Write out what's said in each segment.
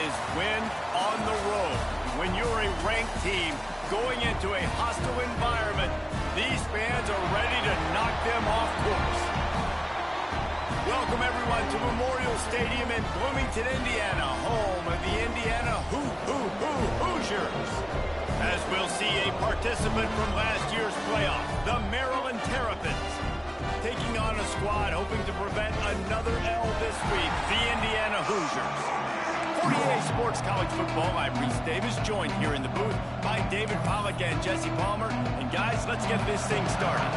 is win on the road. When you're a ranked team going into a hostile environment, these fans are ready to knock them off course. Welcome, everyone, to Memorial Stadium in Bloomington, Indiana, home of the Indiana Hoosiers. As we'll see a participant from last year's playoff, the Maryland Terrapins, taking on a squad hoping to prevent another L this week, the Indiana Hoosiers. 48 Sports College Football, I'm Reese Davis, joined here in the booth by David Pollack and Jesse Palmer. And guys, let's get this thing started.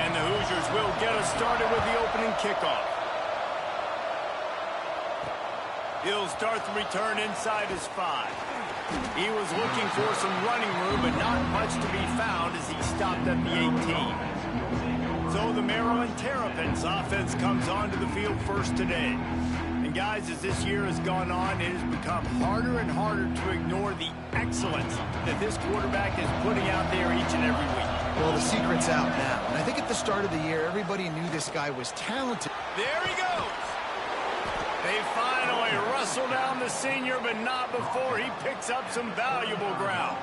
And the Hoosiers will get us started with the opening kickoff. He'll start the return inside his 5. He was looking for some running room, but not much to be found as he stopped at the 18. So the Maryland Terrapins offense comes onto the field first today. And guys, as this year has gone on, it has become harder and harder to ignore the excellence that this quarterback is putting out there each and every week. Well, the secret's out now. And I think at the start of the year, everybody knew this guy was talented. There he goes. They finally wrestle down the senior, but not before he picks up some valuable ground.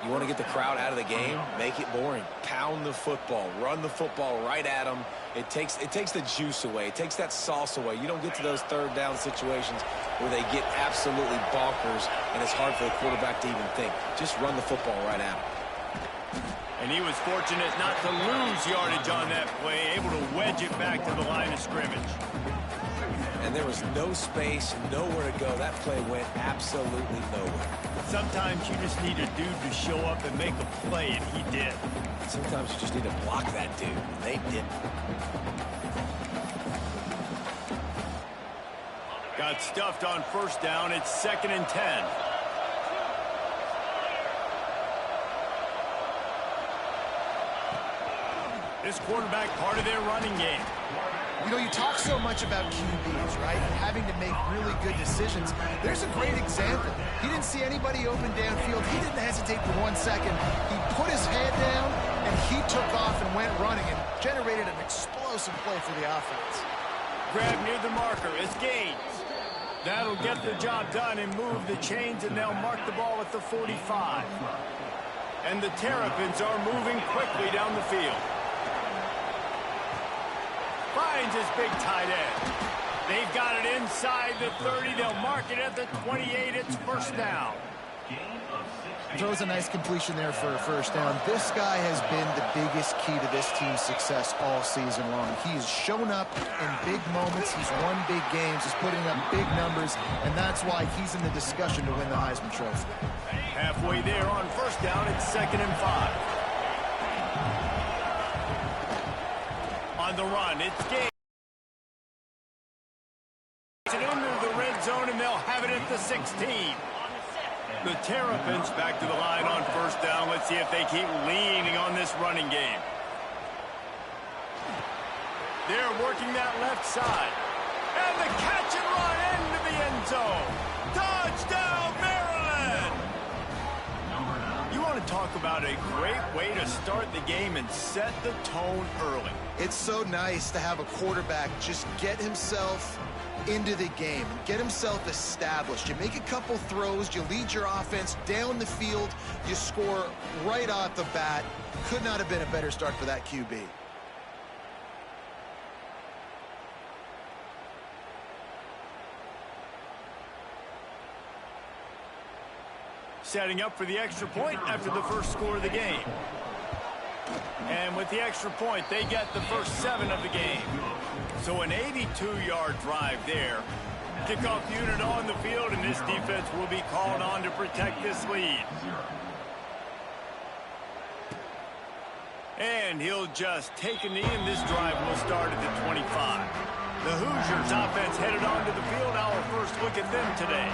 You want to get the crowd out of the game? Make it boring. Pound the football. Run the football right at them. It takes the juice away. It takes that sauce away. You don't get to those third down situations where they get absolutely bonkers, and it's hard for the quarterback to even think. Just run the football right at them. And he was fortunate not to lose yardage on that play, able to wedge it back to the line of scrimmage. And there was no space, nowhere to go. That play went absolutely nowhere. Sometimes you just need a dude to show up and make a play, and he did. Sometimes you just need to block that dude, and they didn't. Got stuffed on first down. It's 2nd and 10. This quarterback part of their running game. You know, you talk so much about QBs, right? And having to make really good decisions. There's a great example. He didn't see anybody open downfield. He didn't hesitate for 1 second. He put his head down, and he took off and went running and generated an explosive play for the offense. Grab near the marker. It's Gaines. That'll get the job done and move the chains, and they'll mark the ball at the 45. And the Terrapins are moving quickly down the field. Finds his big tight end. They've got it inside the 30. They'll mark it at the 28. It's first down. Throws a nice completion there for a first down. This guy has been the biggest key to this team's success all season long. He's shown up in big moments. He's won big games. He's putting up big numbers, and that's why he's in the discussion to win the Heisman Trophy. Halfway there on first down, it's 2nd and 5. On the run, it's Gaines. Into the red zone, and they'll have it at the 16. The Terrapins back to the line on first down. Let's see if they keep leaning on this running game. They're working that left side. And the catch and run into the end zone. Touchdown, Maryland! You want to talk about a great way to start the game and set the tone early. It's so nice to have a quarterback just get himself into the game and get himself established. You make a couple throws, you lead your offense down the field, you score right off the bat. Could not have been a better start for that QB. Setting up for the extra point after the first score of the game. And with the extra point, they get the first 7 of the game. So an 82-yard drive there. Kickoff unit on the field, and this defense will be called on to protect this lead. And he'll just take a knee, and this drive will start at the 25. The Hoosiers offense headed onto the field. Our first look at them today.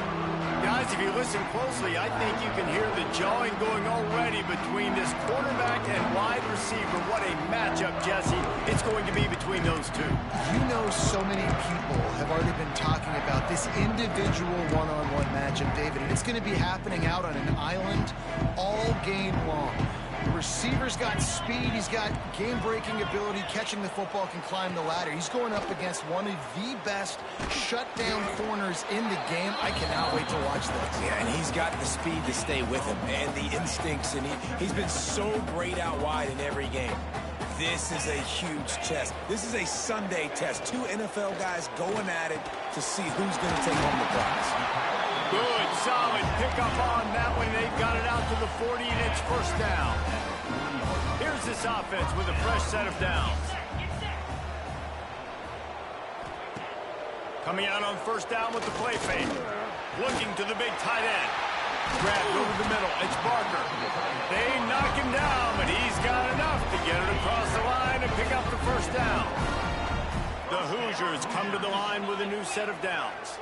Guys, if you listen closely, I think you can hear the jawing going already between this quarterback and wide receiver. What a matchup, Jesse, it's going to be between those two. You know, so many people have already been talking about this individual one-on-one matchup, David, and it's going to be happening out on an island all game long. The receiver's got speed. He's got game-breaking ability. Catching the football, can climb the ladder. He's going up against one of the best shutdown corners in the game. I cannot wait to watch this. Yeah, and he's got the speed to stay with him and the instincts, and he's been so great out wide in every game. This is a huge test. This is a Sunday test. Two NFL guys going at it to see who's going to take home the prize. Good, solid pickup on that one. They've got it out to the 40, and it's first down. Here's this offense with a fresh set of downs. Coming out on first down with the play fake. Looking to the big tight end. Grabbed over the middle. It's Barker. They knock him down, but he's got enough to get it across the line and pick up the first down. The Hoosiers come to the line with a new set of downs.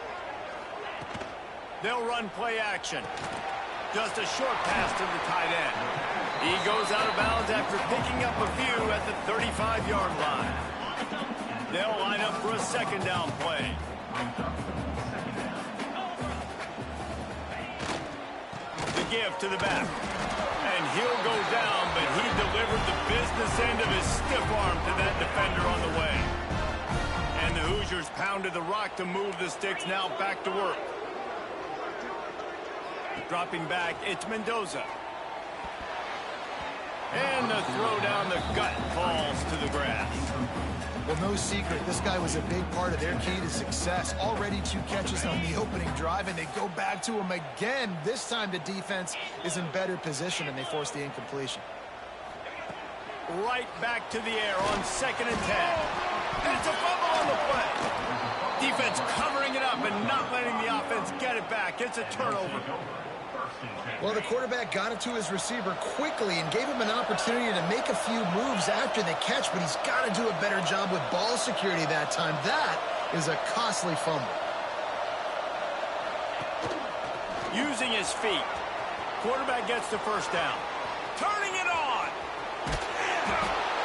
They'll run play action. Just a short pass to the tight end. He goes out of bounds after picking up a few at the 35-yard line. They'll line up for a second down play. The give to the back. And he'll go down, but he delivered the business end of his stiff arm to that defender on the way. And the Hoosiers pounded the rock to move the sticks, now back to work. Dropping back, it's Mendoza. And the throw down the gut falls to the grass. Well, no secret, this guy was a big part of their key to success. Already 2 catches on the opening drive, and they go back to him again. This time the defense is in better position, and they force the incompletion. Right back to the air on 2nd and 10. And it's a fumble on the play. Defense covering it up and not letting the offense get it back. It's a turnover. Well, the quarterback got it to his receiver quickly and gave him an opportunity to make a few moves after the catch, but he's got to do a better job with ball security that time. That is a costly fumble. Using his feet. Quarterback gets the first down. Turning it on.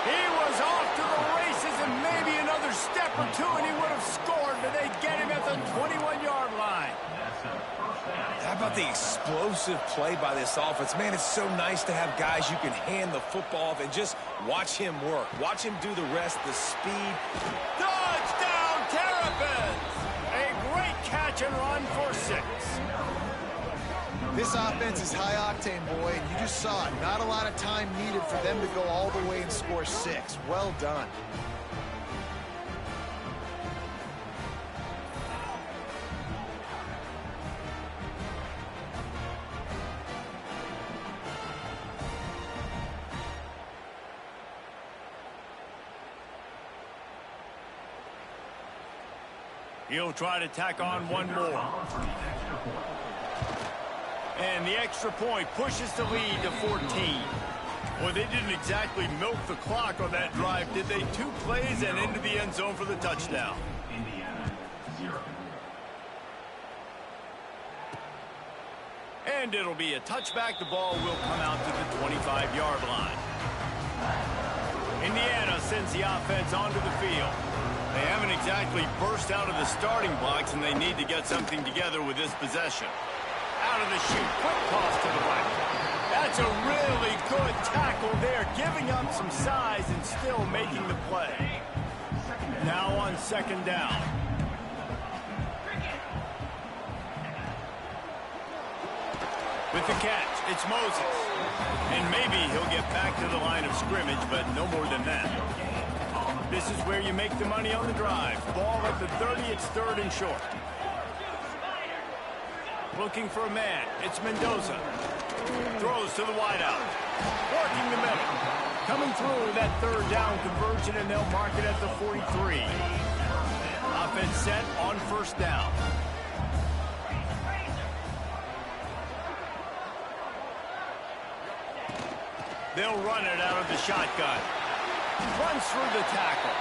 He was off to the races, and maybe another step or two, and he would have scored, but they get him at the 21-yard line. How about the explosive play by this offense? Man, it's so nice to have guys you can hand the football off and just watch him work. Watch him do the rest, the speed. Touchdown, Terrapins! A great catch and run for 6. This offense is high octane, boy, and you just saw it. Not a lot of time needed for them to go all the way and score 6. Well done. He'll try to tack on one more. And the extra point pushes the lead to 14. Well, they didn't exactly milk the clock on that drive, did they? 2 plays and into the end zone for the touchdown. And it'll be a touchback. The ball will come out to the 25-yard line. Indiana sends the offense onto the field. They haven't exactly burst out of the starting blocks, and they need to get something together with this possession. Out of the chute, quick toss to the right. That's a really good tackle there, giving up some size and still making the play. Now on 2nd down. With the catch, it's Moses. And maybe he'll get back to the line of scrimmage, but no more than that. This is where you make the money on the drive. Ball at the 30, it's 3rd and short. Looking for a man, it's Mendoza. Throws to the wideout. Working the middle. Coming through that 3rd down conversion, and they'll mark it at the 43. Offense set on 1st down. They'll run it out of the shotgun. Runs through the tackle.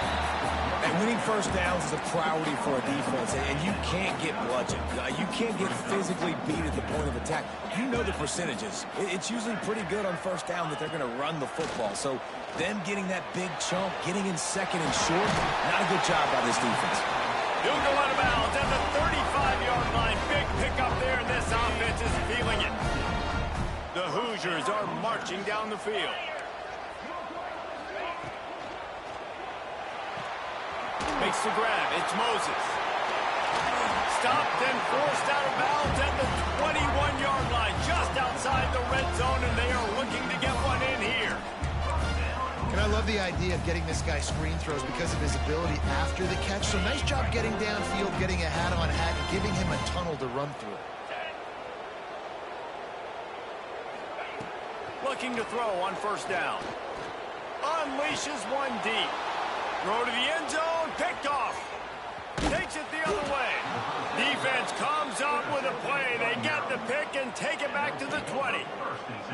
And winning first downs is a priority for a defense, and you can't get bludgeoned. You can't get physically beat at the point of attack. You know the percentages. It's usually pretty good on first down that they're going to run the football. So them getting that big chunk, getting in 2nd and short, not a good job by this defense. He'll go out of bounds at the 35-yard line. Big pickup there, and this offense is feeling it. The Hoosiers are marching down the field. makes the grab. It's Moses. Stopped and forced out of bounds at the 21-yard line, just outside the red zone, and they are looking to get one in here. And I love the idea of getting this guy screen throws because of his ability after the catch. So nice job getting downfield, getting a hat-on-hat, and giving him a tunnel to run through. Looking to throw on first down. Unleashes one deep. Throw to the end zone, picked off. Takes it the other way. Defense comes up with a play. They get the pick and take it back to the 20.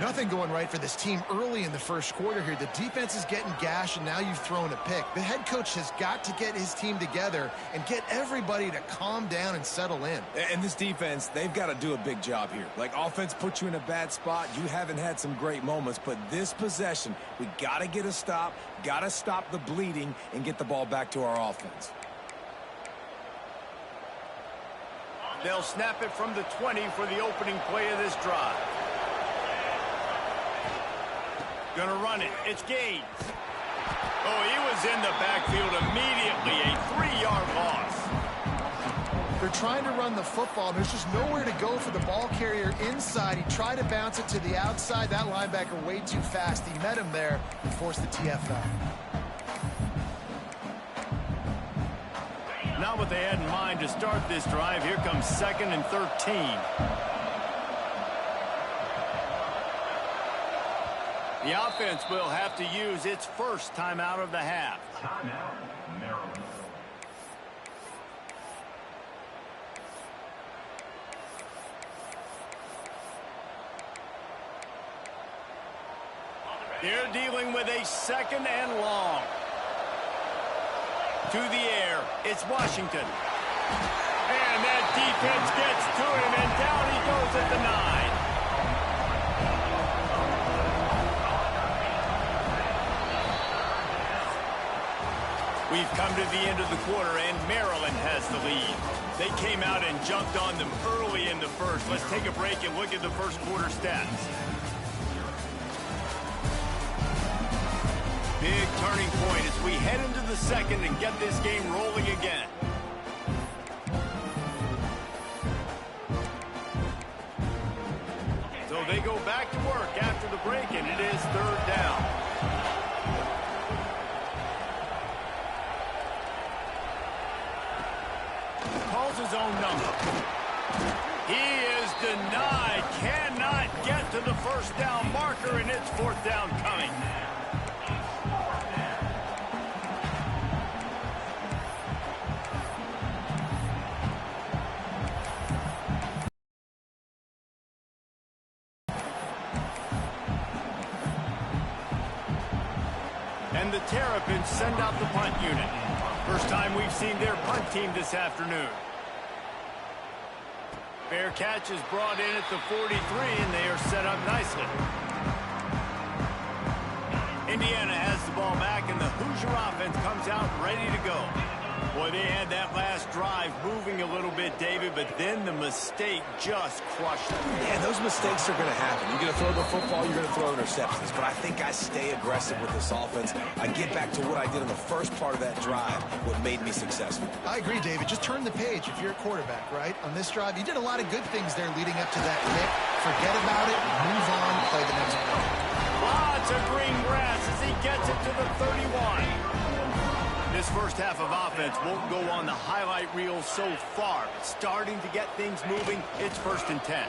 Nothing going right for this team early in the first quarter here. The defense is getting gashed, and now you've thrown a pick. The head coach has got to get his team together and get everybody to calm down and settle in. And this defense, they've got to do a big job here. Like, offense puts you in a bad spot. You haven't had some great moments, but this possession, we got to get a stop, got to stop the bleeding, and get the ball back to our offense. They'll snap it from the 20 for the opening play of this drive. Gonna run it. It's Gaines. Oh, he was in the backfield immediately. A 3-yard loss. They're trying to run the football. There's just nowhere to go for the ball carrier inside. He tried to bounce it to the outside. That linebacker way too fast. He met him there and forced the TFL. Not what they had in mind to start this drive. Here comes 2nd and 13. The offense will have to use its first timeout of the half. Timeout, Maryland. They're dealing with a 2nd and long. To the air, it's Washington. And that defense gets to him, and down he goes at the 9. We've come to the end of the quarter, and Maryland has the lead. They came out and jumped on them early in the first. Let's take a break and look at the first quarter stats. Big turning point as we head into the second and get this game rolling again. So they go back to work after the break, and it is 3rd down. Calls his own number. He is denied. Cannot get to the first down marker, and it's 4th down coming. And the Terrapins send out the punt unit. First time we've seen their punt team this afternoon. Fair catch is brought in at the 43, and they are set up nicely. Indiana has the ball back, and the Hoosier offense comes out ready to go. Boy, they had that last drive moving a little bit, David, but then the mistake just crushed them. Yeah, those mistakes are going to happen. You're going to throw the football, you're going to throw interceptions. But I think I stay aggressive with this offense. I get back to what I did in the first part of that drive, what made me successful. I agree, David. Just turn the page if you're a quarterback, right? On this drive, you did a lot of good things there leading up to that pick. Forget about it, move on, play the next play. Lots of green grass as he gets it to the 31. This first half of offense won't go on the highlight reel so far. Starting to get things moving, it's 1st and 10.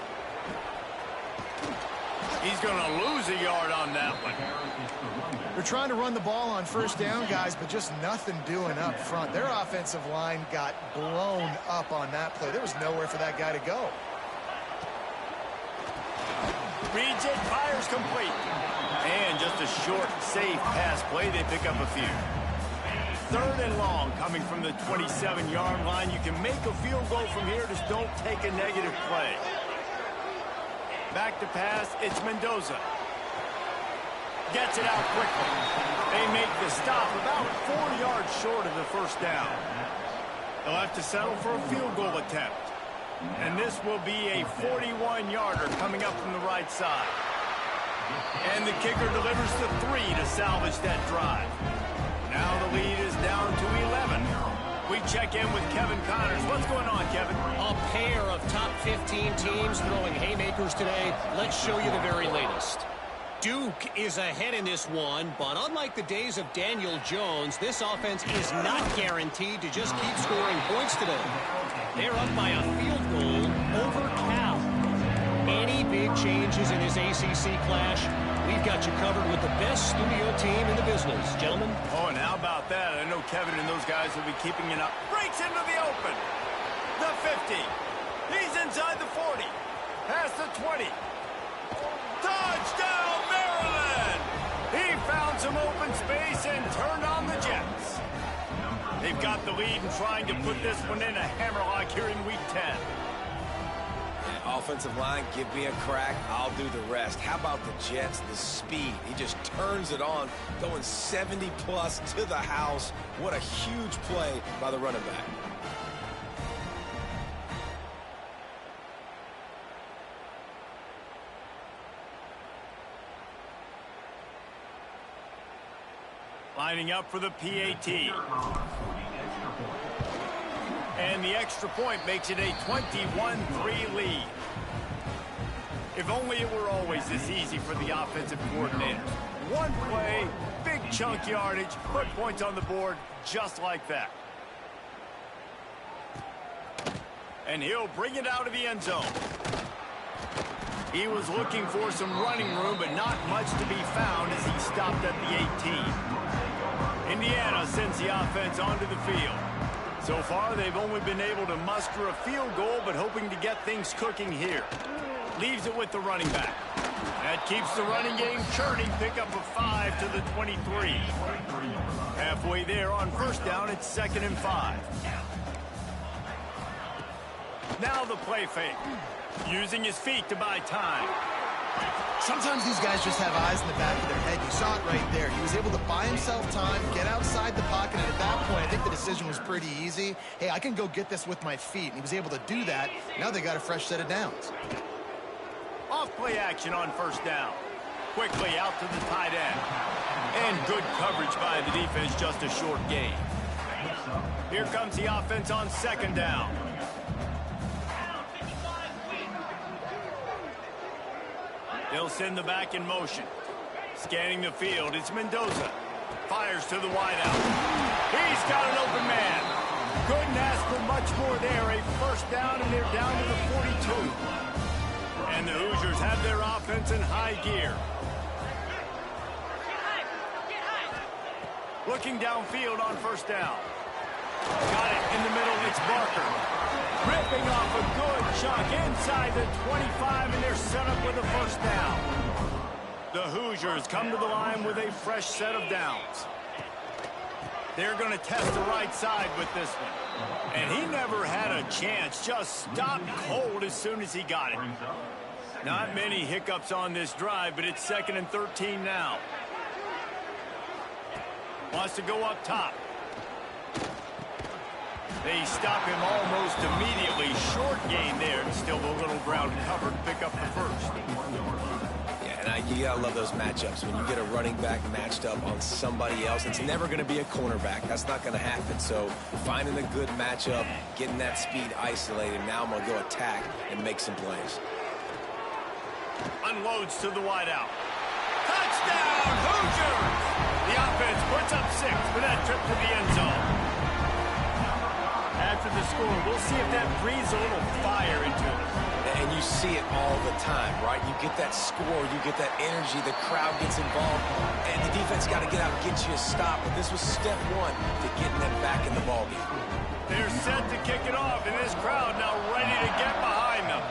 He's going to lose a yard on that one. They're trying to run the ball on first down, guys, but just nothing doing up front. Their offensive line got blown up on that play. There was nowhere for that guy to go. Reads it, fires complete. And just a short, safe pass play. They pick up a few. 3rd and long coming from the 27-yard line. You can make a field goal from here. Just don't take a negative play. Back to pass. It's Mendoza. Gets it out quickly. They make the stop about 4 yards short of the first down. They'll have to settle for a field goal attempt. And this will be a 41-yarder coming up from the right side. And the kicker delivers the 3 to salvage that drive. Now the lead is down to 11. We check in with Kevin Connors. What's going on, Kevin? A pair of top 15 teams throwing haymakers today. Let's show you the very latest. Duke is ahead in this one, but unlike the days of Daniel Jones, this offense is not guaranteed to just keep scoring points today. They're up by a field goal over Cal. Any big changes in this ACC clash, we've got you covered with the best studio team in the business. Gentlemen? Oh, and how about that? I know Kevin and those guys will be keeping it up. Breaks into the open. The 50. He's inside the 40. Past the 20. Touchdown, Maryland! He found some open space and turned on the Jets. They've got the lead and trying to put this one in a hammerlock here in Week 10. Offensive line, give me a crack, I'll do the rest. How about the Jets, the speed? He just turns it on, going 70-plus to the house. What a huge play by the running back. Lining up for the PAT. And the extra point makes it a 21-3 lead. If only it were always this easy for the offensive coordinators. One play, big chunk yardage, put points on the board just like that. And he'll bring it out of the end zone. He was looking for some running room, but not much to be found as he stopped at the 18. Indiana sends the offense onto the field. So far, they've only been able to muster a field goal, but hoping to get things cooking here. Leaves it with the running back. That keeps the running game churning. Pick up a 5 to the 23. Halfway there on first down, it's 2nd and 5. Now the play fake. Using his feet to buy time. Sometimes these guys just have eyes in the back of their head. You saw it right there. He was able to buy himself time, get outside the pocket, and at that point, I think the decision was pretty easy. Hey, I can go get this with my feet, and he was able to do that. Now they got a fresh set of downs. Off play action on first down. Quickly out to the tight end. And good coverage by the defense, just a short gain. Here comes the offense on 2nd down. They'll send the back in motion. Scanning the field, it's Mendoza. Fires to the wideout. He's got an open man. Couldn't ask for much more there. A first down, and they're down to the 42. And the Hoosiers have their offense in high gear. Looking downfield on first down. Got it in the middle, it's Barker. Ripping off a good chunk inside the 25, and they're set up with a first down. The Hoosiers come to the line with a fresh set of downs. They're going to test the right side with this one. And he never had a chance, just stopped cold as soon as he got it. Not many hiccups on this drive, but it's 2nd and 13 now. Wants to go up top. They stop him almost immediately. Short gain there, and still a little ground covered. Pick up the first. Yeah, and you gotta love those matchups. When you get a running back matched up on somebody else, it's never going to be a cornerback. That's not going to happen. So finding a good matchup, getting that speed isolated. Now I'm going to go attack and make some plays. Unloads to the wideout. Touchdown, Hoosiers! The offense puts up 6 for that trip to the end zone. After the score, we'll see if that breathes a little fire into it. And you see it all the time, right? You get that score, you get that energy, the crowd gets involved, and the defense got to get out and get you a stop. But this was step 1 to getting them back in the ballgame. They're set to kick it off, and this crowd now ready to get behind them.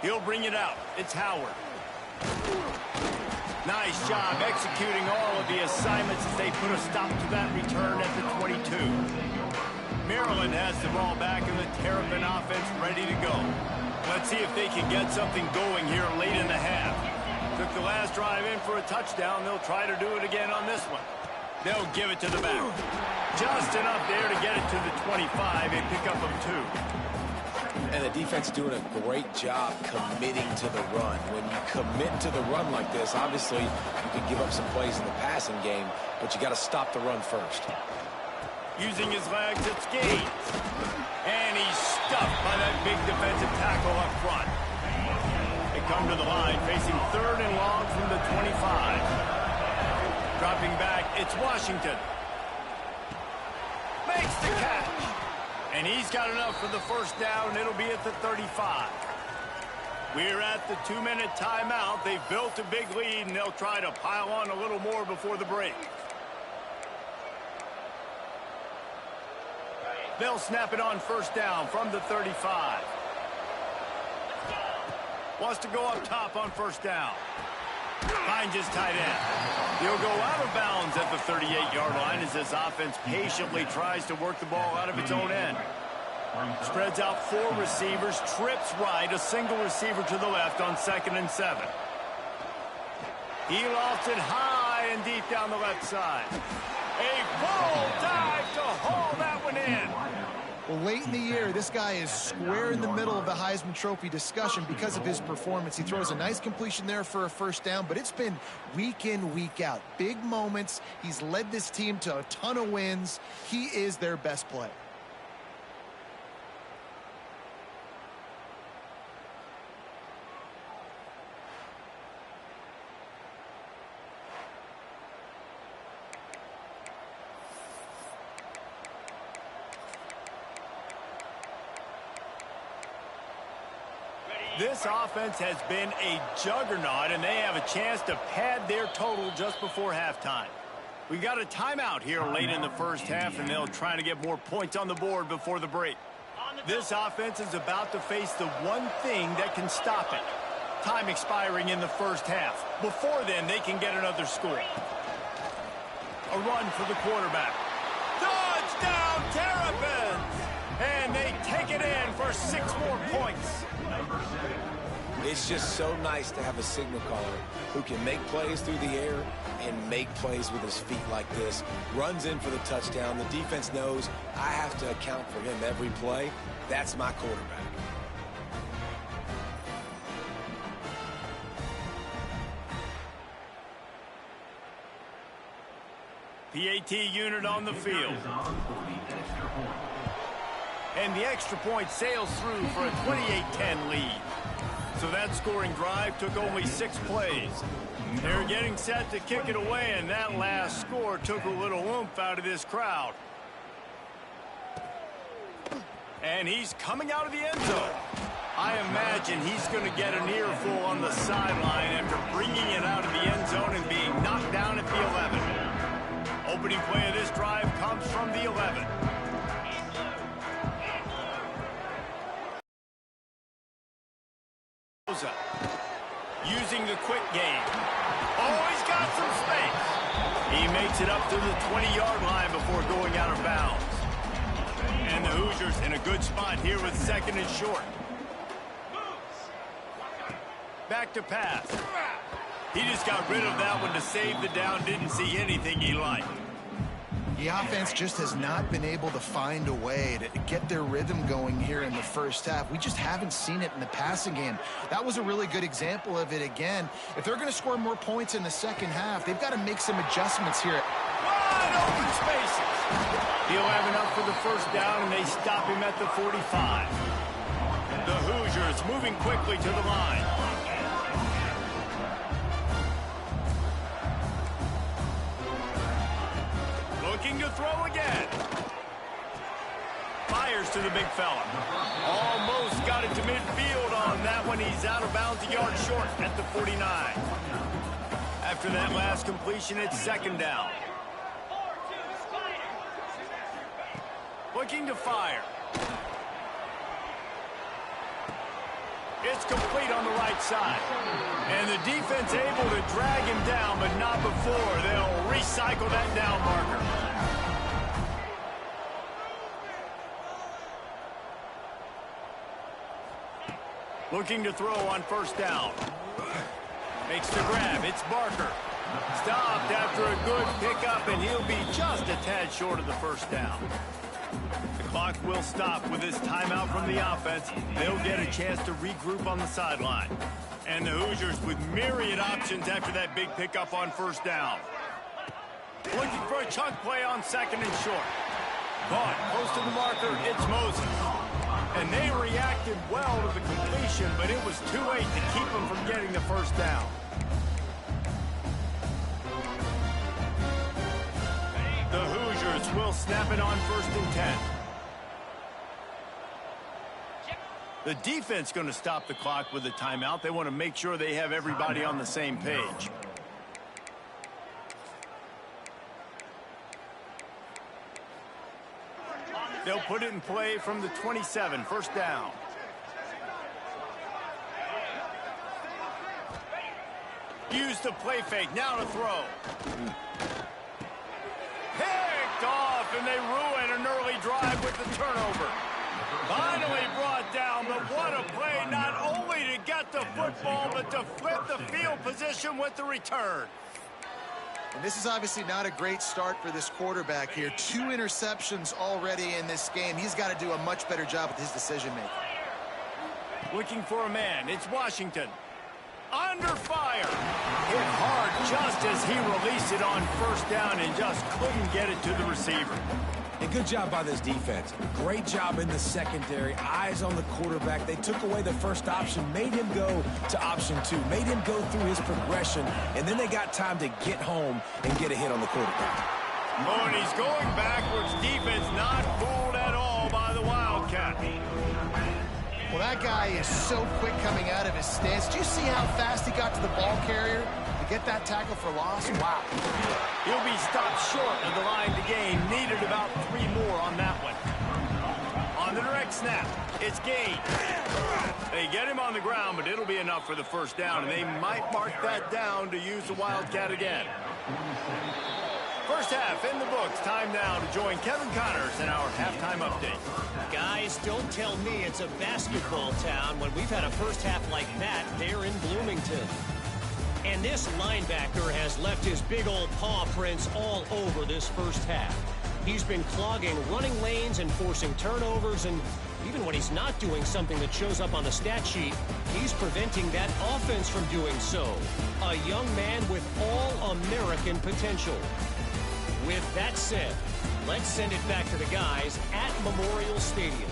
He'll bring it out. It's Howard. Nice job executing all of the assignments as they put a stop to that return at the 22. Maryland has the ball back and the Terrapin offense ready to go. Let's see if they can get something going here late in the half. Took the last drive in for a touchdown. They'll try to do it again on this one. They'll give it to the back. Just enough there to get it to the 25 and pick up of 2. And the defense doing a great job committing to the run. When you commit to the run like this, obviously you can give up some plays in the passing game, but you got to stop the run first. Using his legs, it's Gaines. And he's stuffed by that big defensive tackle up front. They come to the line, facing 3rd and long from the 25. Dropping back, it's Washington. Makes the catch. And he's got enough for the first down, and it'll be at the 35. We're at the 2-minute timeout. They've built a big lead, and they'll try to pile on a little more before the break. They'll snap it on first down from the 35. Wants to go up top on first down. Finds his tight end. He'll go out of bounds at the 38-yard line as this offense patiently tries to work the ball out of its own end. Spreads out 4 receivers, trips right, a single receiver to the left on 2nd and 7. He lofts it high and deep down the left side. A full dive to haul that one in. Well, late in the year, this guy is square in the middle of the Heisman Trophy discussion because of his performance. He throws a nice completion there for a first down, but it's been week in, week out. Big moments. He's led this team to a ton of wins. He is their best player. This offense has been a juggernaut, and they have a chance to pad their total just before halftime. We got a timeout here late in the first half, and they'll try to get more points on the board before the break. This offense is about to face the one thing that can stop it. Time expiring in the first half. Before then, they can get another score. A run for the quarterback. Touchdown, Terrapins! And they take it in for 6 more points. It's just so nice to have a signal caller who can make plays through the air and make plays with his feet like this. Runs in for the touchdown. The defense knows I have to account for him every play. That's my quarterback. PAT unit on the field. And the extra point sails through for a 28-10 lead. So that scoring drive took only 6 plays. They're getting set to kick it away, and that last score took a little oomph out of this crowd. And he's coming out of the end zone. I imagine he's going to get an earful on the sideline after bringing it out of the end zone and being knocked down at the 11. Opening play of this drive comes from the 11. Using the quick game. Oh, he's got some space. He makes it up to the 20-yard line before going out of bounds. And the Hoosiers in a good spot here with 2nd and short. Back to pass. He just got rid of that one to save the down. Didn't see anything he liked. The offense just has not been able to find a way to get their rhythm going here in the first half. We just haven't seen it in the passing game. That was a really good example of it again. If they're going to score more points in the second half, they've got to make some adjustments here. Wide open spaces. He'll have enough for the first down, and they stop him at the 45. The Hoosiers moving quickly to the line. Looking to throw again. Fires to the big fella. Almost got it to midfield on that one. He's out of bounds, a yard short at the 49. After that last completion, it's 2nd down. Looking to fire. It's complete on the right side. And the defense able to drag him down, but not before. They'll recycle that down marker. Looking to throw on first down. Makes the grab. It's Barker. Stopped after a good pickup, and he'll be just a tad short of the first down. The clock will stop with this timeout from the offense. They'll get a chance to regroup on the sideline. And the Hoosiers with myriad options after that big pickup on first down. Looking for a chunk play on second and short. Caught close to the marker, it's Moses. And they reacted well to the completion, but it was too late to keep them from getting the first down. The Hoosiers will snap it on 1st and 10. The defense going to stop the clock with a timeout. They want to make sure they have everybody on the same page. They'll put it in play from the 27, 1st down. Use the play fake, now to throw. Picked off, and they ruin an early drive with the turnover. Finally brought down, but what a play, not only to get the football, but to flip the field position with the return. And this is obviously not a great start for this quarterback here. 2 interceptions already in this game. He's got to do a much better job with his decision-making. Looking for a man, it's Washington. Under fire. Hit hard just as he released it on 1st down and just couldn't get it to the receiver. And good job by this defense. Great job in the secondary. Eyes on the quarterback. They took away the first option, made him go to option 2, made him go through his progression, and then they got time to get home and get a hit on the quarterback. Oh, and he's going backwards. Defense not fooled at all by the Wildcat. Well, that guy is so quick coming out of his stance. Do you see how fast he got to the ball carrier to get that tackle for loss? Wow. He'll be stopped short of the line to gain. Needed about 3 more on that one. On the direct snap, it's Gain. They get him on the ground, but it'll be enough for the 1st down, and they might mark that down to use the Wildcat again. First half in the books. Time now to join Kevin Connors in our halftime update. Guys, don't tell me it's a basketball town when we've had a first half like that there in Bloomington. And this linebacker has left his big old paw prints all over this first half. He's been clogging running lanes and forcing turnovers, and even when he's not doing something that shows up on the stat sheet, he's preventing that offense from doing so. A young man with all-American potential. With that said, let's send it back to the guys at Memorial Stadium.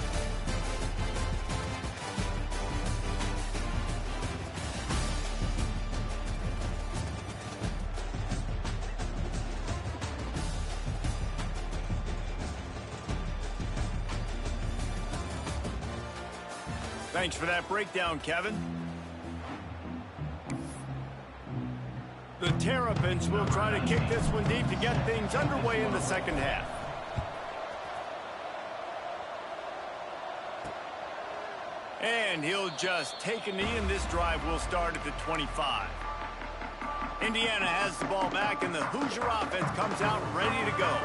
Thanks for that breakdown, Kevin. The Terrapins will try to kick this one deep to get things underway in the second half. And he'll just take a knee, and this drive will start at the 25. Indiana has the ball back, and the Hoosier offense comes out ready to go.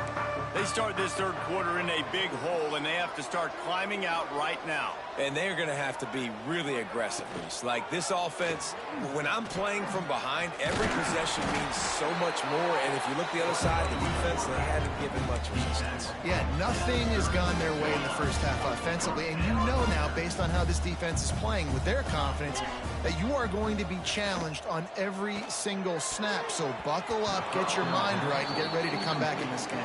They start this third quarter in a big hole, and they have to start climbing out right now. And they're going to have to be really aggressive. Like this offense, when I'm playing from behind, every possession means so much more. And if you look the other side, the defense, they haven't given much resistance. Yeah, nothing has gone their way in the first half offensively. And you know now, based on how this defense is playing with their confidence, that you are going to be challenged on every single snap. So buckle up, get your mind right, and get ready to come back in this game.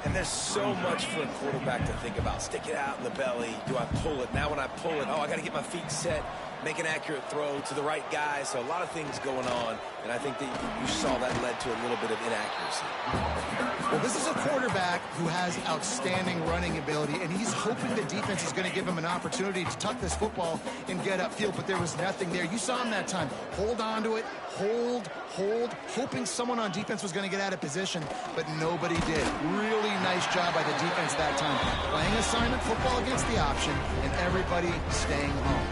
And there's so much for a quarterback to think about. Stick it out in the belly. Do I pull it? Now when I pull it, oh, I got to get my feet set, make an accurate throw to the right guy. So a lot of things going on, and I think that you saw that led to a little bit of inaccuracy. Well, this is a quarterback who has outstanding running ability, and he's hoping the defense is going to give him an opportunity to tuck this football and get upfield, but there was nothing there. You saw him that time. Hold on to it, hold, hoping someone on defense was going to get out of position, but nobody did. Really nice job by the defense that time. Playing assignment football against the option, and everybody staying home.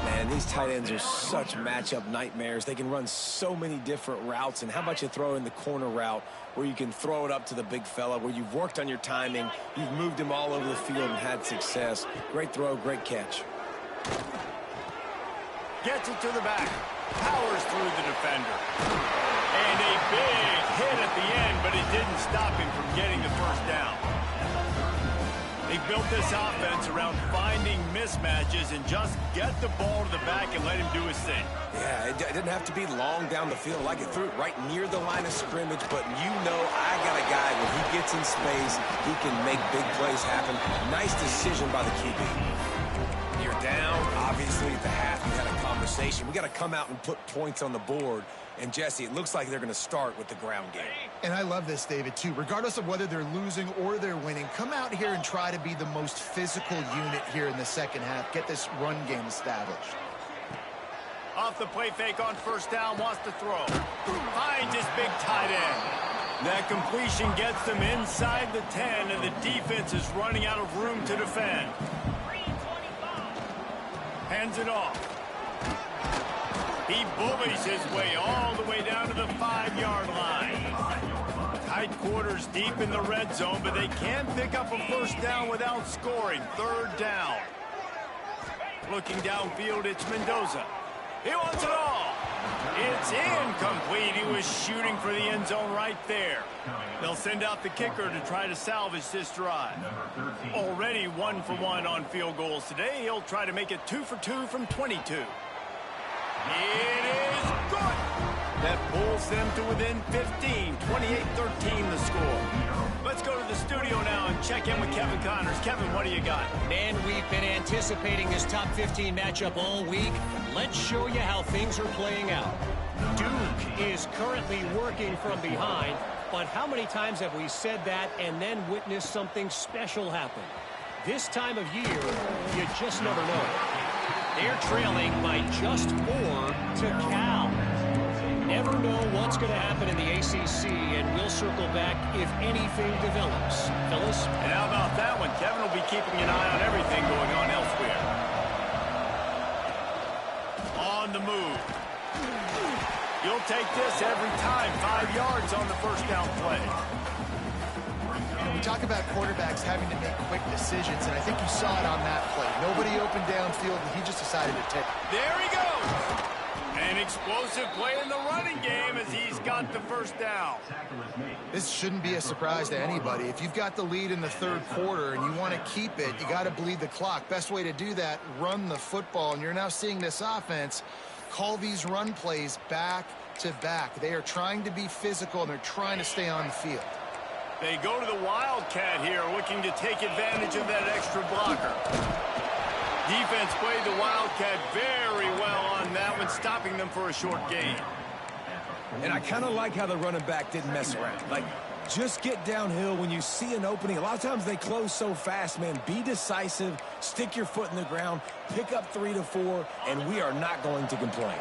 Man, these tight ends are such matchup nightmares. They can run so many different routes, and how about you throw in the corner route where you can throw it up to the big fella, where you've worked on your timing, you've moved him all over the field and had success. Great throw, great catch. Gets it to the back. Powers through the defender. And a big hit at the end, but it didn't stop him from getting the first down. They built this offense around finding mismatches and just get the ball to the back and let him do his thing. Yeah, it didn't have to be long down the field. I could threw it right near the line of scrimmage, but you know I got a guy, when he gets in space, he can make big plays happen. Nice decision by the QB. You're down, obviously, at the half. You had a conversation. We got to come out and put points on the board. And, Jesse, it looks like they're going to start with the ground game. And I love this, David, too. Regardless of whether they're losing or they're winning, come out here and try to be the most physical unit here in the second half. Get this run game established. Off the play fake on first down, wants to throw. Finds his big tight end. That completion gets them inside the 10, and the defense is running out of room to defend. Hands it off. He bullies his way all the way down to the 5-yard line. Tight quarters deep in the red zone, but they can pick up a first down without scoring. Third down. Looking downfield, it's Mendoza. He wants it all. It's incomplete. He was shooting for the end zone right there. They'll send out the kicker to try to salvage this drive. Already 1 for 1 on field goals today. He'll try to make it 2 for 2 from 22. It is good. That pulls them to within 15. 28-13 the score. Let's go to the studio now and check in with Kevin Connors. Kevin, what do you got? Man, we've been anticipating this top 15 matchup all week. Let's show you how things are playing out. Duke is currently working from behind, but how many times have we said that and then witnessed something special happen? This time of year, you just never know. They're trailing by just 4 to Cal. Never know what's going to happen in the ACC, and we'll circle back if anything develops. Fellas? And how about that one? Kevin will be keeping an eye on everything going on elsewhere. On the move. You'll take this every time. 5 yards on the first down play. We talk about quarterbacks having to make quick decisions, and I think you saw it on that play. Nobody opened downfield, and he just decided to take. There he goes. An explosive play in the running game as he's got the first down. This shouldn't be a surprise to anybody. If you've got the lead in the third quarter and you want to keep it, you got to bleed the clock. Best way to do that, run the football. And you're now seeing this offense call these run plays back to back. They are trying to be physical, and they're trying to stay on the field. They go to the Wildcat here, looking to take advantage of that extra blocker. Defense played the Wildcat very well on that one, stopping them for a short gain. And I kind of like how the running back didn't mess around. Like, just get downhill when you see an opening. A lot of times they close so fast, man. Be decisive, stick your foot in the ground, pick up 3 to 4, and we are not going to complain.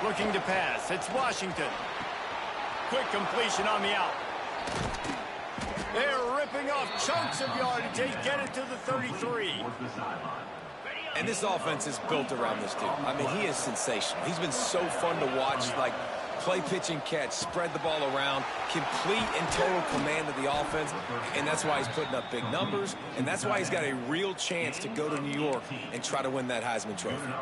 Looking to pass. It's Washington. Quick completion on the out. They're ripping off chunks of yardage. They get it to the 33. And this offense is built around this dude. I mean, he is sensational. He's been so fun to watch, like play, pitch, and catch, spread the ball around, complete and total command of the offense, and that's why he's putting up big numbers, and that's why he's got a real chance to go to New York and try to win that Heisman Trophy.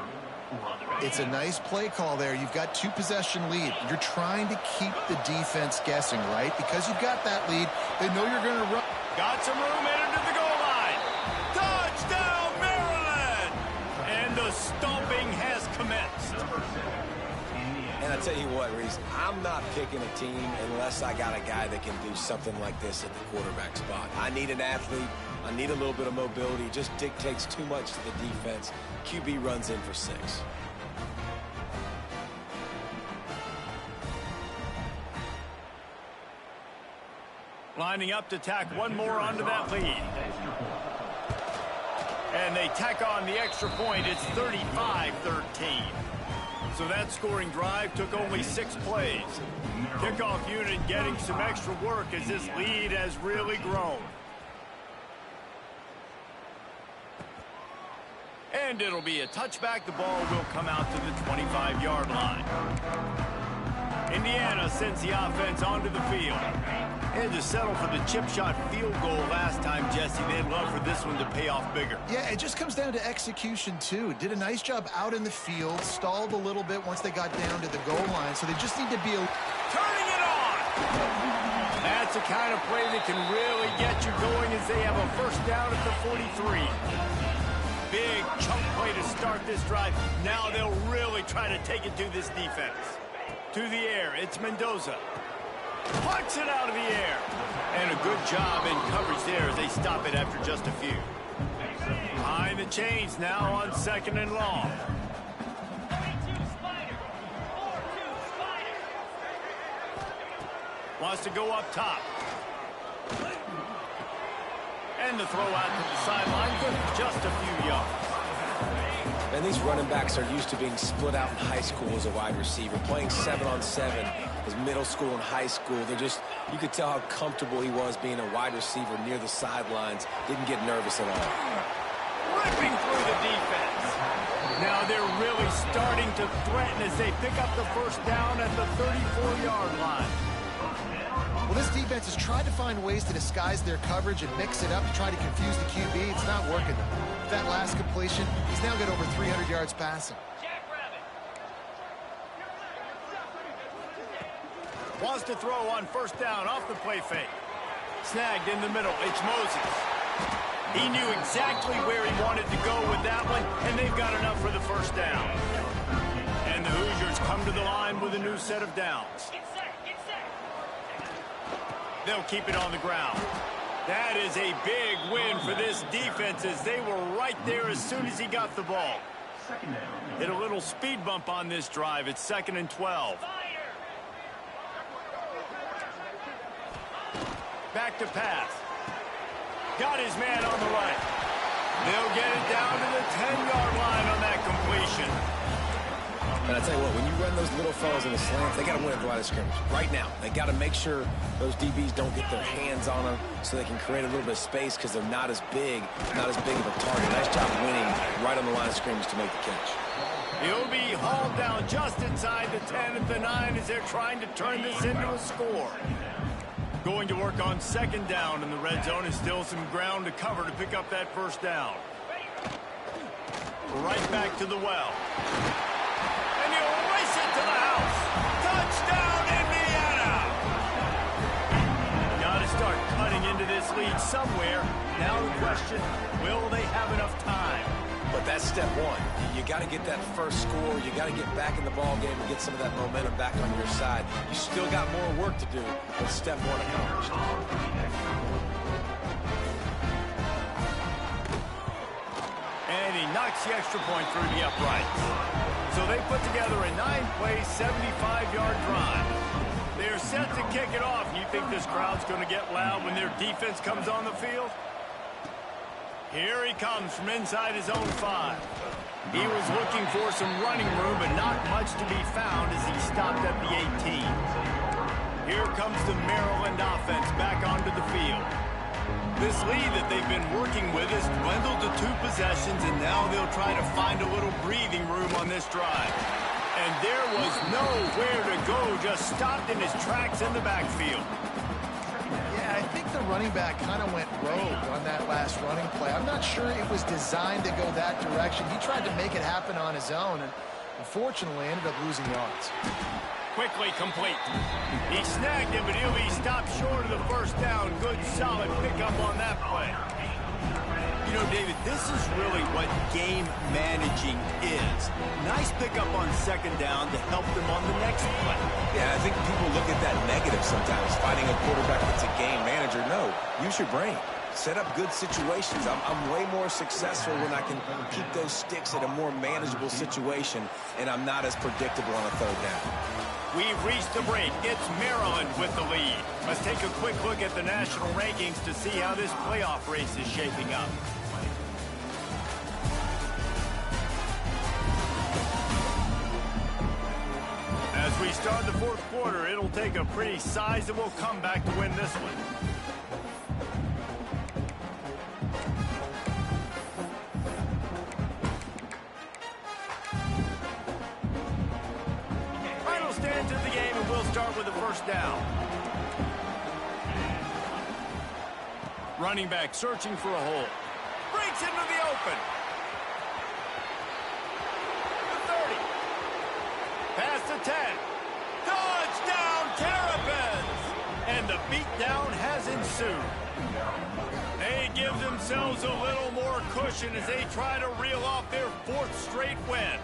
It's a nice play call there. You've got 2-possession lead. You're trying to keep the defense guessing, right? Because you've got that lead, they know you're going to run. Got some room, headed to the goal line. Touchdown, Maryland! And the stomping has commenced. And I tell you what, Reese, I'm not picking a team unless I got a guy that can do something like this at the quarterback spot. I need an athlete. I need a little bit of mobility. It just dictates too much to the defense. QB runs in for 6. Lining up to tack one more onto that lead. And they tack on the extra point. It's 35-13. So that scoring drive took only 6 plays. Kickoff unit getting some extra work as this lead has really grown. And it'll be a touchback. The ball will come out to the 25-yard line. Indiana sends the offense onto the field. Had to settle for the chip shot field goal last time, Jesse. They'd love for this one to pay off bigger. Yeah, it just comes down to execution, too. Did a nice job out in the field, stalled a little bit once they got down to the goal line, so they just need to be a That's the kind of play that can really get you going as they have a first down at the 43. Big chunk play to start this drive. Now they'll really try to take it to this defense. To the air, it's Mendoza. Puts it out of the air. And a good job in coverage there as they stop it after just a few. Behind the chains now on 2nd and long. Wants to go up top. And the throw out to the sideline for just a few yards. And these running backs are used to being split out in high school as a wide receiver. Playing 7-on-7 as middle school and high school. You could tell how comfortable he was being a wide receiver near the sidelines. Didn't get nervous at all. Ripping through the defense. Now they're really starting to threaten as they pick up the first down at the 34-yard line. Well, this defense has tried to find ways to disguise their coverage and mix it up to try to confuse the QB. It's not working. With that last completion, he's now got over 300 yards passing. Wants to throw on first down off the play fake. Snagged in the middle. It's Moses. He knew exactly where he wanted to go with that one, and they've got enough for the first down. And the Hoosiers come to the line with a new set of downs. They'll keep it on the ground. That is a big win for this defense as they were right there as soon as he got the ball. Hit a little speed bump on this drive. It's 2nd and 12. Back to pass. Got his man on the right. They'll get it down to the 10-yard line on that completion. And I tell you what, when you run those little fellas in the slants, they got to win at the line of scrimmage. Right now, they got to make sure those DBs don't get their hands on them so they can create a little bit of space because they're not as big of a target. Nice job winning right on the line of scrimmage to make the catch. He'll be hauled down just inside the 10 at the 9 as they're trying to turn this into a score. Going to work on 2nd down in the red zone is still some ground to cover to pick up that first down. Right back to the well. And he'll race it to the house. Touchdown, Indiana! Got to start cutting into this lead somewhere. Now the question, will they have enough time? But that's step one. You got to get that first score. You got to get back in the ball game and get some of that momentum back on your side. You still got more work to do, but step one accomplished. And he knocks the extra point through the uprights. So they put together a 9-play, 75-yard drive. They're set to kick it off. You think this crowd's going to get loud when their defense comes on the field? Here he comes from inside his own 5. He was looking for some running room, but not much to be found as he stopped at the 18. Here comes the Maryland offense back onto the field. This lead that they've been working with has dwindled to 2 possessions, and now they'll try to find a little breathing room on this drive. And there was nowhere to go, just stopped in his tracks in the backfield. Yeah, I think the running back kind of went rogue on that last running play. I'm not sure it was designed to go that direction. He tried to make it happen on his own, and unfortunately ended up losing yards. Quickly complete. He snagged him, but he'll be stopped short of the first down. Good, solid pickup on that play. You know, David, this is really what game managing is. Nice pickup on 2nd down to help them on the next play. Yeah, I think people look at that negative sometimes, finding a quarterback that's a game manager. No, use your brain. Set up good situations. I'm way more successful when I can keep those sticks at a more manageable situation, and I'm not as predictable on a 3rd down. We've reached the break. It's Maryland with the lead. Let's take a quick look at the national rankings to see how this playoff race is shaping up. As we start the 4th quarter, it'll take a pretty sizable comeback to win this one. Final stands of the game, and we'll start with the first down. Running back searching for a hole. Breaks into the open. The 30. Past the 10. Touchdown, Terrapins! beatdown has ensued. They give themselves a little more cushion as they try to reel off their 4th straight win.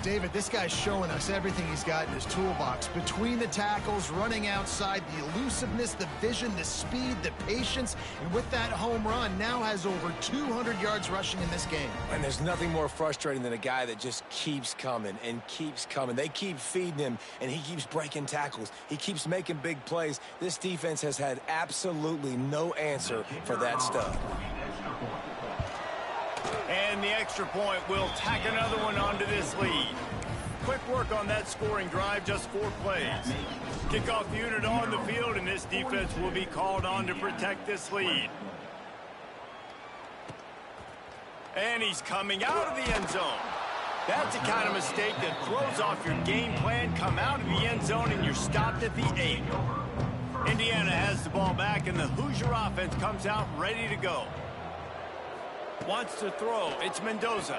David, this guy's showing us everything he's got in his toolbox. Between the tackles, running outside, the elusiveness, the vision, the speed, the patience, and with that home run, now has over 200 yards rushing in this game. And there's nothing more frustrating than a guy that just keeps coming and keeps coming. They keep feeding him, and he keeps breaking tackles. He keeps making big plays. This defense has had absolutely no answer for that stuff. And the extra point will tack another one onto this lead. Quick work on that scoring drive, just 4 plays. Kickoff unit on the field, and this defense will be called on to protect this lead. And he's coming out of the end zone. That's the kind of mistake that throws off your game plan. Come out of the end zone, and you're stopped at the 8. Indiana has the ball back, and the Hoosier offense comes out ready to go. Wants to throw. It's Mendoza.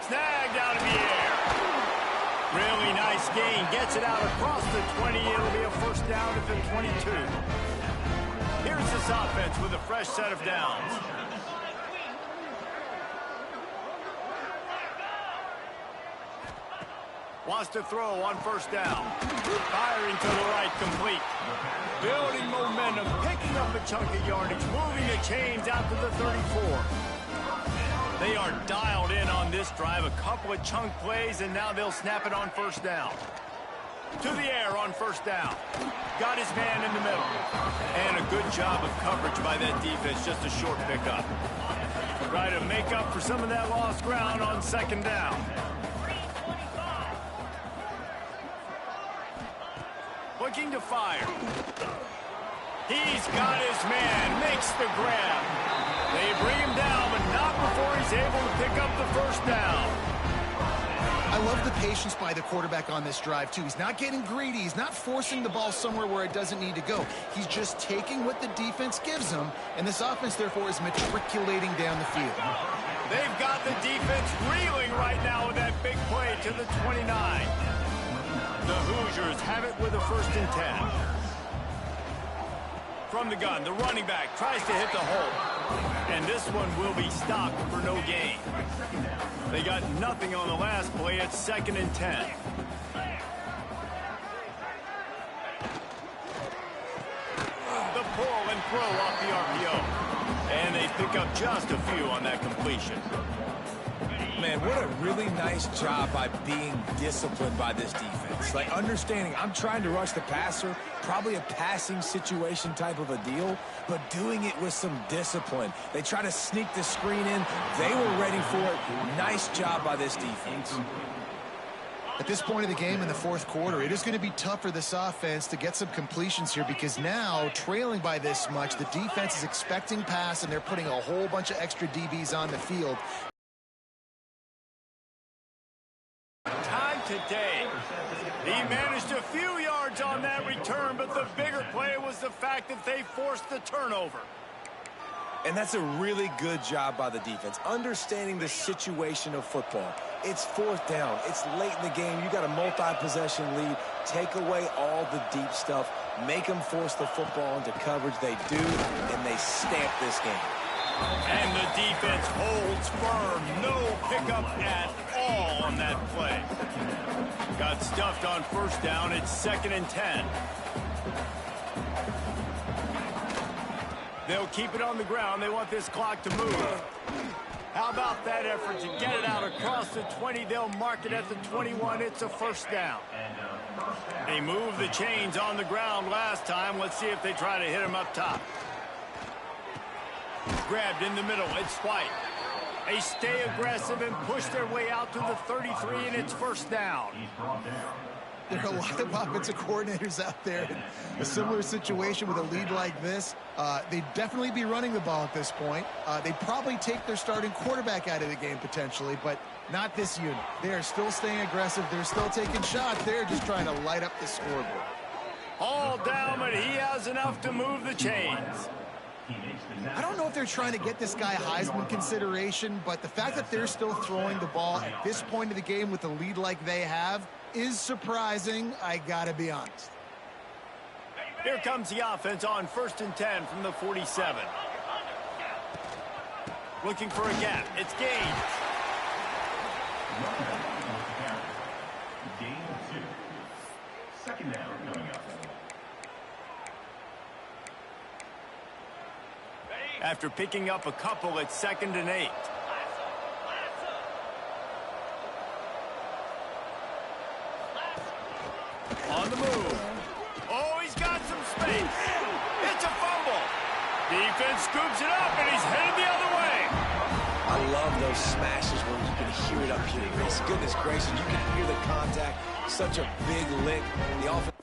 Snagged out of the air. Really nice gain. Gets it out across the 20. It'll be a first down at the 22. Here's this offense with a fresh set of downs. Wants to throw on first down. Firing to the right, complete. Building momentum, picking up a chunk of yardage, moving the chains out to the 34. They are dialed in on this drive. A couple of chunk plays, and now they'll snap it on first down. To the air on first down. Got his man in the middle. And a good job of coverage by that defense. Just a short pickup. Try to make up for some of that lost ground on second down. Looking to fire. He's got his man. Makes the grab. They bring him down, but not before he's able to pick up the first down. I love the patience by the quarterback on this drive, too. He's not getting greedy. He's not forcing the ball somewhere where it doesn't need to go. He's just taking what the defense gives him, and this offense, therefore, is matriculating down the field. They've got the defense reeling right now with that big play to the 29. The Hoosiers have it with a 1st and 10. From the gun, the running back tries to hit the hole. And this one will be stopped for no gain. They got nothing on the last play. It's 2nd and 10. The pull and throw off the RPO. And they pick up just a few on that completion. Man, what a really nice job by being disciplined by this defense. Like, understanding I'm trying to rush the passer, probably a passing situation type of a deal, but doing it with some discipline. They try to sneak the screen in. They were ready for it. Nice job by this defense. At this point of the game in the 4th quarter, it is going to be tough for this offense to get some completions here because now, trailing by this much, the defense is expecting pass, and they're putting a whole bunch of extra DBs on the field. Time today. He managed a few yards on that return, but the bigger play was the fact that they forced the turnover. And that's a really good job by the defense, understanding the situation of football. It's 4th down. It's late in the game. You got a multi-possession lead. Take away all the deep stuff. Make them force the football into coverage. They do, and they stamp this game. And the defense holds firm. No pickup at all on that play. Got stuffed on first down. It's 2nd and 10. They'll keep it on the ground. They want this clock to move. How about that effort to get it out across the 20? They'll mark it at the 21. It's a first down. They moved the chains on the ground last time. Let's see if they try to hit him up top. Grabbed in the middle. It's White. They stay aggressive and push their way out to the 33, and it's first down. There are a lot of offensive coordinators out there in a similar situation with a lead like this. They'd definitely be running the ball at this point. They'd probably take their starting quarterback out of the game potentially, but not this unit. They are still staying aggressive. They're still taking shots. They're just trying to light up the scoreboard. All down, but he has enough to move the chains. I don't know if they're trying to get this guy Heisman consideration, but the fact that they're still throwing the ball at this point of the game with a lead like they have is surprising, I gotta be honest. Here comes the offense on 1st and 10 from the 47. Looking for a gap. It's gained. Gain 2. Second down coming up. After picking up a couple, it's 2nd and 8. On the move. Oh, he's got some space. It's a fumble. Defense scoops it up, and he's headed the other way. I love those smashes where you can hear it up here. It's goodness gracious, you can hear the contact. Such a big lick. The offense.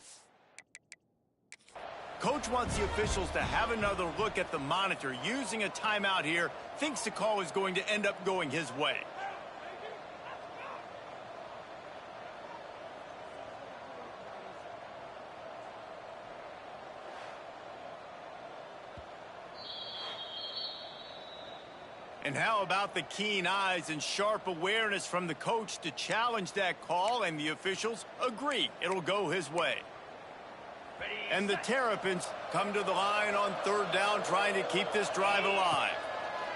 Coach wants the officials to have another look at the monitor. Using a timeout here, thinks the call is going to end up going his way. And how about the keen eyes and sharp awareness from the coach to challenge that call, and the officials agree it'll go his way. And the Terrapins come to the line on 3rd down, trying to keep this drive alive.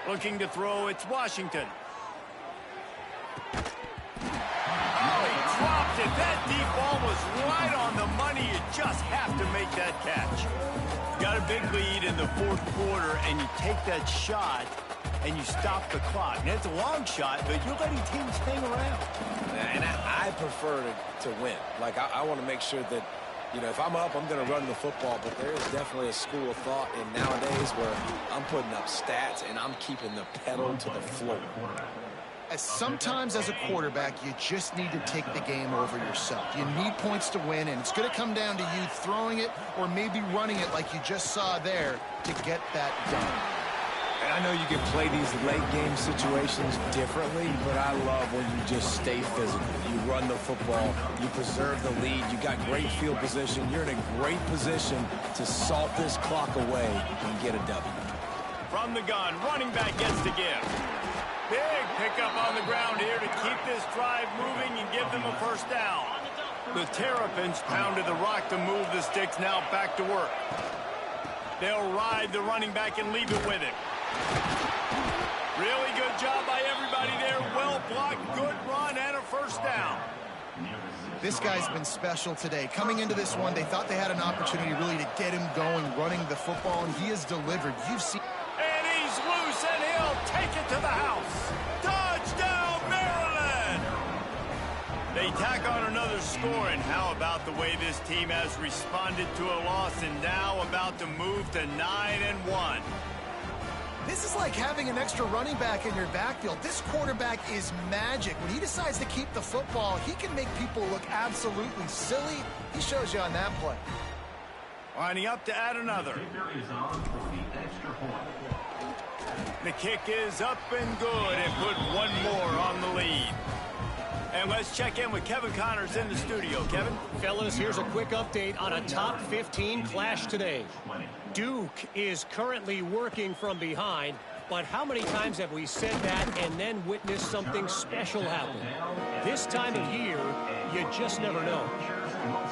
Looking to throw, it's Washington. Oh, he dropped it. That deep ball was right on the money. You just have to make that catch. You got a big lead in the 4th quarter, and you take that shot, and you stop the clock. And it's a long shot, but you're letting teams hang around. And I prefer to win. Like, I want to make sure that, you know, if I'm up, I'm going to run the football. But there is definitely a school of thought in nowadays where I'm putting up stats and I'm keeping the pedal to the floor. Sometimes as a quarterback, you just need to take the game over yourself. You need points to win, and it's going to come down to you throwing it or maybe running it like you just saw there to get that done. And I know you can play these late-game situations differently, but I love when you just stay physical. You run the football, you preserve the lead, you got great field position, you're in a great position to salt this clock away and get a W. From the gun, running back gets to give. Big pickup on the ground here to keep this drive moving and give them a 1st down. The Terrapins pounded the rock to move the sticks, now back to work. They'll ride the running back and leave it with him. Really good job by everybody there. Well blocked, good run, and a 1st down. This guy's been special today. Coming into this one, they thought they had an opportunity really to get him going, running the football, and he has delivered. You've seen... And he's loose, and he'll take it to the house. Touchdown, Maryland! They tack on another score, and how about the way this team has responded to a loss and now about to move to 9-1. This is like having an extra running back in your backfield. This quarterback is magic. When he decides to keep the football, he can make people look absolutely silly. He shows you on that play. Lining up to add another. The kick is up and good, and put one more on the lead. And let's check in with Kevin Connors in the studio. Kevin? Fellas, here's a quick update on a top 15 clash today. Duke is currently working from behind, but how many times have we said that and then witnessed something special happen? This time of year, you just never know.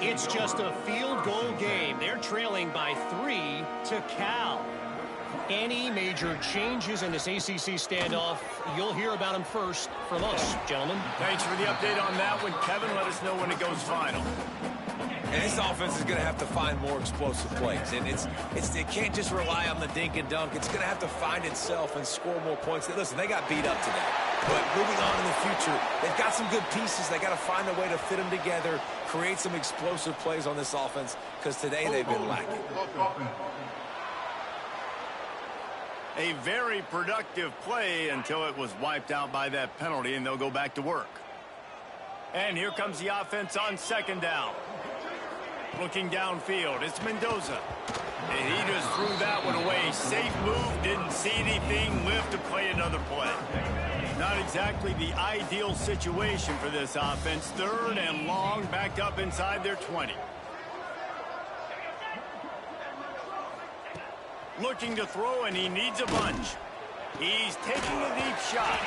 It's just a field goal game. They're trailing by 3 to Cal. Any major changes in this ACC standoff, you'll hear about them first from us, gentlemen. Thanks for the update on that one, Kevin. Let us know when it goes final. And this offense is going to have to find more explosive plays. And it can't just rely on the dink and dunk. It's going to have to find itself and score more points. Listen, they got beat up today. But moving on in the future, they've got some good pieces. They got to find a way to fit them together, create some explosive plays on this offense, because today they've been lacking. A very productive play until it was wiped out by that penalty, and they'll go back to work. And here comes the offense on 2nd down. Looking downfield, it's Mendoza. And he just threw that one away. Safe move, didn't see anything, lived to play another play. Not exactly the ideal situation for this offense. 3rd and long, backed up inside their 20. Looking to throw, and he needs a bunch. He's taking a deep shot.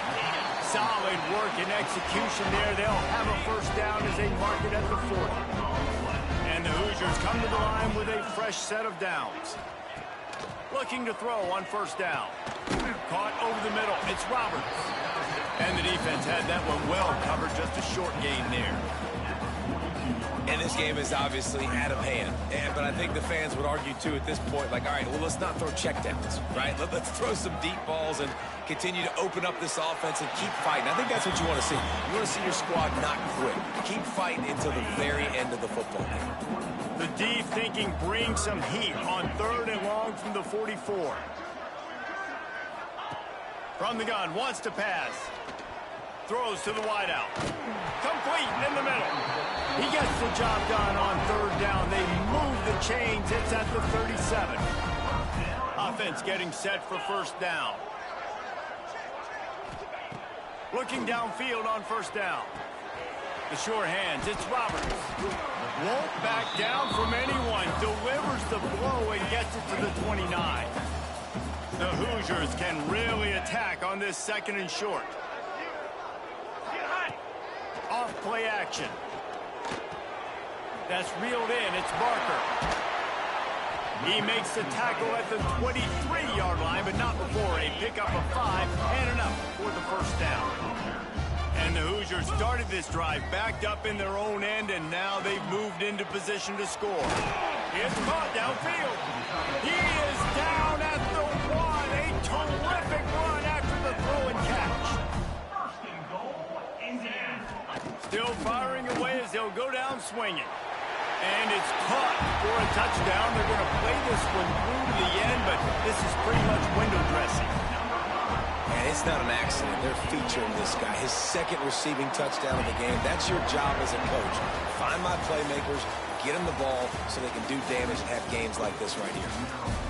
Solid work and execution there. They'll have a 1st down as they mark it at the 40. And the Hoosiers Hoosiers come to the line with a fresh set of downs. Looking to throw on first down. Caught over the middle. It's Roberts. And the defense had that one well covered, just a short gain there. And this game is obviously out of hand. But I think the fans would argue, too, at this point, like, all right, well, let's not throw checkdowns, right? Let's throw some deep balls and continue to open up this offense and keep fighting. I think that's what you want to see. You want to see your squad not quit. Keep fighting until the very end of the football game. The D thinking bring some heat on 3rd and long from the 44. From the gun, wants to pass. Throws to the wideout. Complete in the middle. He gets the job done on 3rd down. They move the chains. It's at the 37. Offense getting set for first down. Looking downfield on first down. The sure hands. It's Roberts. Won't back down from anyone. Delivers the blow and gets it to the 29. The Hoosiers can really attack on this 2nd and short. Off play action. That's reeled in. It's Barker. He makes the tackle at the 23-yard line, but not before a pickup of 5 and enough for the first down. And the Hoosiers started this drive backed up in their own end, and now they've moved into position to score. It's caught downfield. He is down at the 1. A terrific run after the throw and catch. Still firing away as they'll go down swinging. And it's caught for a touchdown. They're going to play this one through to the end, but this is pretty much window dressing. And it's not an accident. They're featuring this guy. His 2nd receiving touchdown of the game. That's your job as a coach. Find my playmakers, get them the ball so they can do damage and have games like this right here.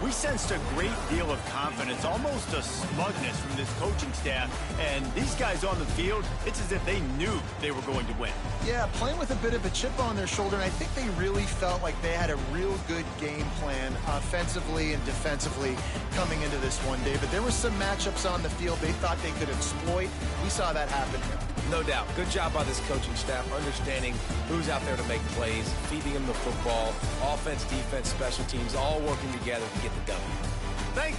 We sensed a great deal of confidence, almost a smugness from this coaching staff. And these guys on the field, it's as if they knew they were going to win. Yeah, playing with a bit of a chip on their shoulder, and I think they really felt like they had a real good game plan offensively and defensively coming into this one, David. There were some matchups on the field they thought they could exploit. We saw that happen here. No doubt. Good job by this coaching staff, understanding who's out there to make plays, feeding them the football, offense, defense, special teams, all working together to get the W. Thank